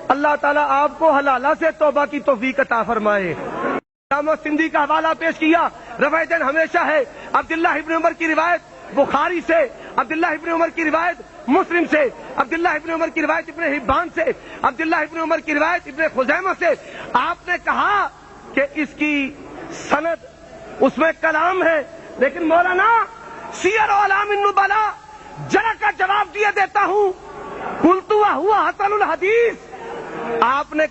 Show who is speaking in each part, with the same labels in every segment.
Speaker 1: اللہ تعالیٰ آپ کو حلالہ سے توبہ کی توفیق عطا فرمائے۔ علامہ سندھی کا حوالہ پیش کیا، رفع دین ہمیشہ ہے۔ عبداللہ ابن عمر کی روایت بخاری سے، عبداللہ ابن عمر کی روایت مسلم سے، عبداللہ ابن عمر کی روایت ابن حبان سے، عبداللہ ابن عمر کی روایت ابن خزیمہ سے۔ آپ نے کہا کہ اس کی سند اس میں کلام ہے، لیکن مولانا سیر اعلام النبلاء جرا کا جواب دیے دیتا ہوں، قلت وهو حسن الحدیث۔ آپ نے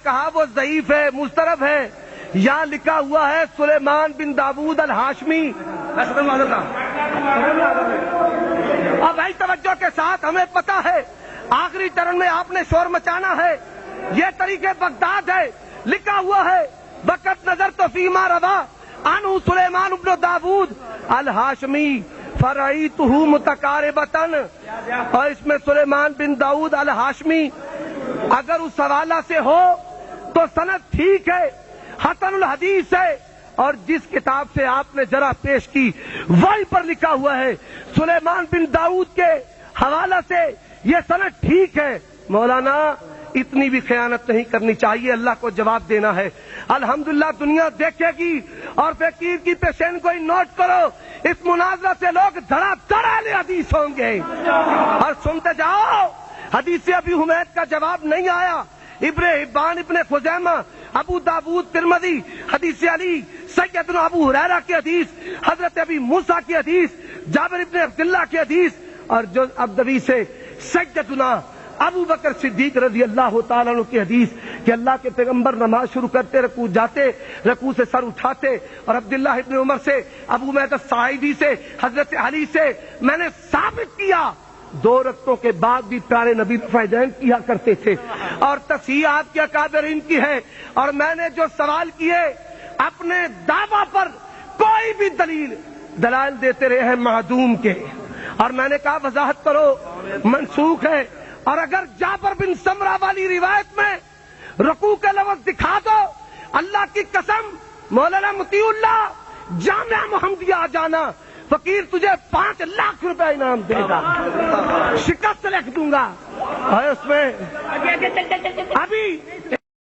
Speaker 1: کہا وہ ضعیف ہے، مضطرب ہے۔ یہاں لکھا ہوا ہے سلیمان بن داود الہاشمی۔ اب بھائی توجہ کے ساتھ، ہمیں پتا ہے آخری ٹرن میں آپ نے شور مچانا ہے، یہ طریقے بغداد ہے، لکھا ہوا ہے وقت نظر تو فیما روا عنہ سلیمان بن داود الہاشمی فرعیتہ متقاربتاً، اور اس میں سلیمان بن داود الہاشمی اگر اس حوالہ سے ہو تو سند ٹھیک ہے، حسن الحدیث ہے، اور جس کتاب سے آپ نے ذرا پیش کی وہی پر لکھا ہوا ہے سلیمان بن داؤد کے حوالہ سے یہ سند ٹھیک ہے۔ مولانا اتنی بھی خیانت نہیں کرنی چاہیے، اللہ کو جواب دینا ہے۔ الحمدللہ دنیا دیکھے گی، اور فقیر کی پیشین کو نوٹ کرو، اس مناظرہ سے لوگ دھڑا دھڑ اہل حدیث ہوں گے۔ اور سنتے جاؤ، حدیث ابی حمید کا جواب نہیں آیا، ابن حبان، ابن خزیمہ، ابو داود، ترمذی، حدیث علی، سیدنا ابو ہریرہ کی حدیث، حضرت ابی موسیٰ کی حدیث، جابر ابن عبداللہ کی حدیث، اور جو ابدوی سے سیدنا ابو بکر صدیق رضی اللہ تعالیٰ عنہ کی حدیث کہ اللہ کے پیغمبر نماز شروع کرتے رکوع جاتے، رکوع سے سر اٹھاتے، اور عبداللہ ابن عمر سے، ابو امید الصاعدی سے، حضرت علی سے میں نے ثابت کیا 2 رکعتوں کے بعد بھی پیارے نبی رفع دین کیا کرتے تھے، اور تصحیح آپ کے اکابرین کی ہے۔ اور میں نے جو سوال کیے اپنے دعویٰ پر کوئی بھی دلائل دیتے رہے ہیں معدوم کے، اور میں نے کہا وضاحت کرو، منسوخ ہے۔ اور اگر جابر بن سمرہ والی روایت میں رکوع کا لفظ دکھا دو، اللہ کی قسم مولانا مطیع اللہ جامعہ محمدیہ آ جانا، فقیر تجھے 5 لاکھ روپے انعام دے گا، شکست لکھ دوں گا۔ اور اس میں ابھی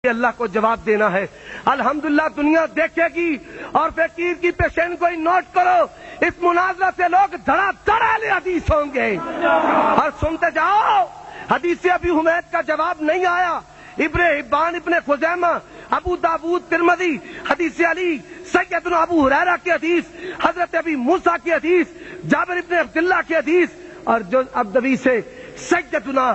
Speaker 1: اللہ کو جواب دینا ہے۔ الحمدللہ دنیا دیکھے گی، اور فقیر کی پیشین کو نوٹ کرو، اس مناظرہ سے لوگ دھڑا دھڑ اہل حدیث ہوں گے۔ اور سنتے جاؤ، حدیث ابی حمید کا جواب نہیں آیا، ابن حبان، ابن خزیمہ، ابو داود، ترمذی، حدیث علی، سیدنا ابو ہریرہ کی حدیث، حضرت ابی موسیٰ کی حدیث، جابر ابن عبداللہ کی حدیث، اور جو ابدوی سے سیدنا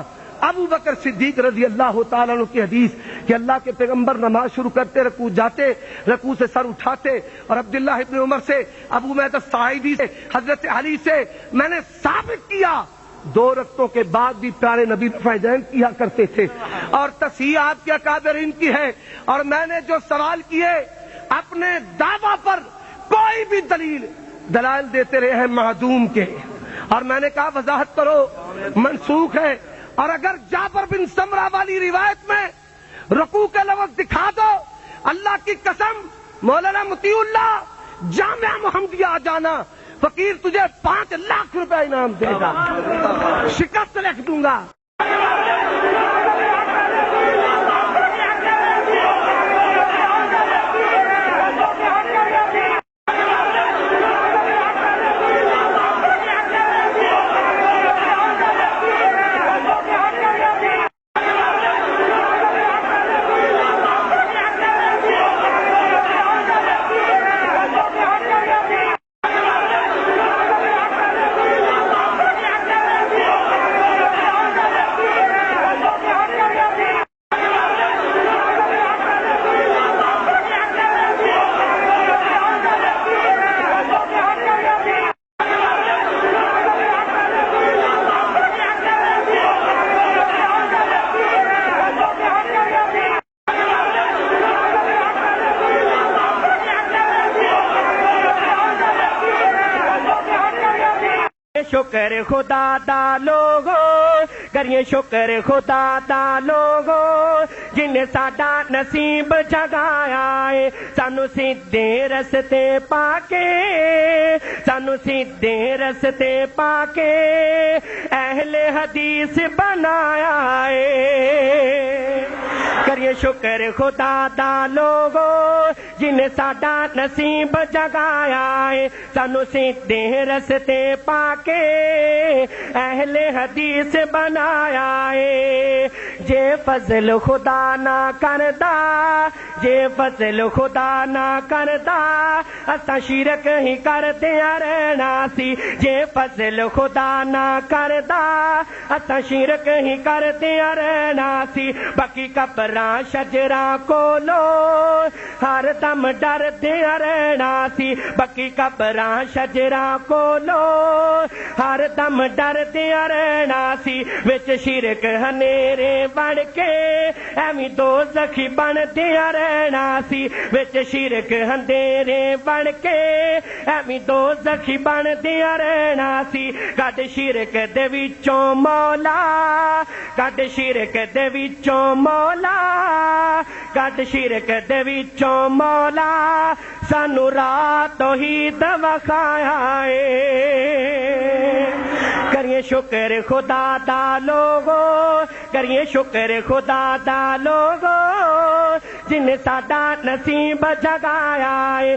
Speaker 1: ابو بکر صدیق رضی اللہ تعالیٰ عنہ کی حدیث کہ اللہ کے پیغمبر نماز شروع کرتے رکوع جاتے، رکوع سے سر اٹھاتے، اور عبداللہ ابن عمر سے، ابو امید الصاعدی سے، حضرت علی سے میں نے ثابت کیا 2 رکعتوں کے بعد بھی پیارے نبی رفع دین کیا کرتے تھے، اور تصحیح آپ کے اکابرین کی ہے۔ اور میں نے جو سوال کیے اپنے دعویٰ پر کوئی بھی دلائل دیتے رہے ہیں معدوم کے، اور میں نے کہا وضاحت کرو، منسوخ ہے۔ اور اگر جابر بن سمرہ والی روایت میں رکوع کا لفظ دکھا دو، اللہ کی قسم مولانا مطیع اللہ جامعہ محمدیہ آ جانا، فقیر تجھے 5 لاکھ روپے انعام دے گا، شکست لکھ دوں گا۔
Speaker 2: شکر خدا دا لوگو کریے شکر خدا دا لوگو جن ساڈا نصیب جگایا ہے سانو سیدھے رستے پا کے سانو سیدھے رستے پا کے اہل حدیث بنایا ہے کریے شکر خدا دا لوگو جن ساڈا نصیب جگایا ہے سانو سیدھے رستے پا کے اہل حدیث بنایا ہے جے فضل خدا نہ کردا جے فضل خدا نہ کردا اساں شرک ہی کردیاں رہنا سی جے فضل خدا نہ کردا اساں شرک ہی کردیاں رہنا سی باقی قبراں شجراں کولو ہر دم ڈردیاں رہنا سی باقی قبراں شجراں کولو ہر دم ڈردیاں رہنا سی وچ شرک ہنیرے بن کے ایویں دوزخی بندیاں رہنا سی وچ شرک ہندیرے بن کے ایویں دوزخی بندیاں رہنا سی کڈ شرک دے وچوں مولا کڈ شرک دے وچوں مولا کڈ شرک دے وچوں مولا سانو راہ توحید وکھایا اے کریے شکر خدا دا لوگو کریے شکر خدا دا لوگو جن ساڈا نصیب جگایا ہے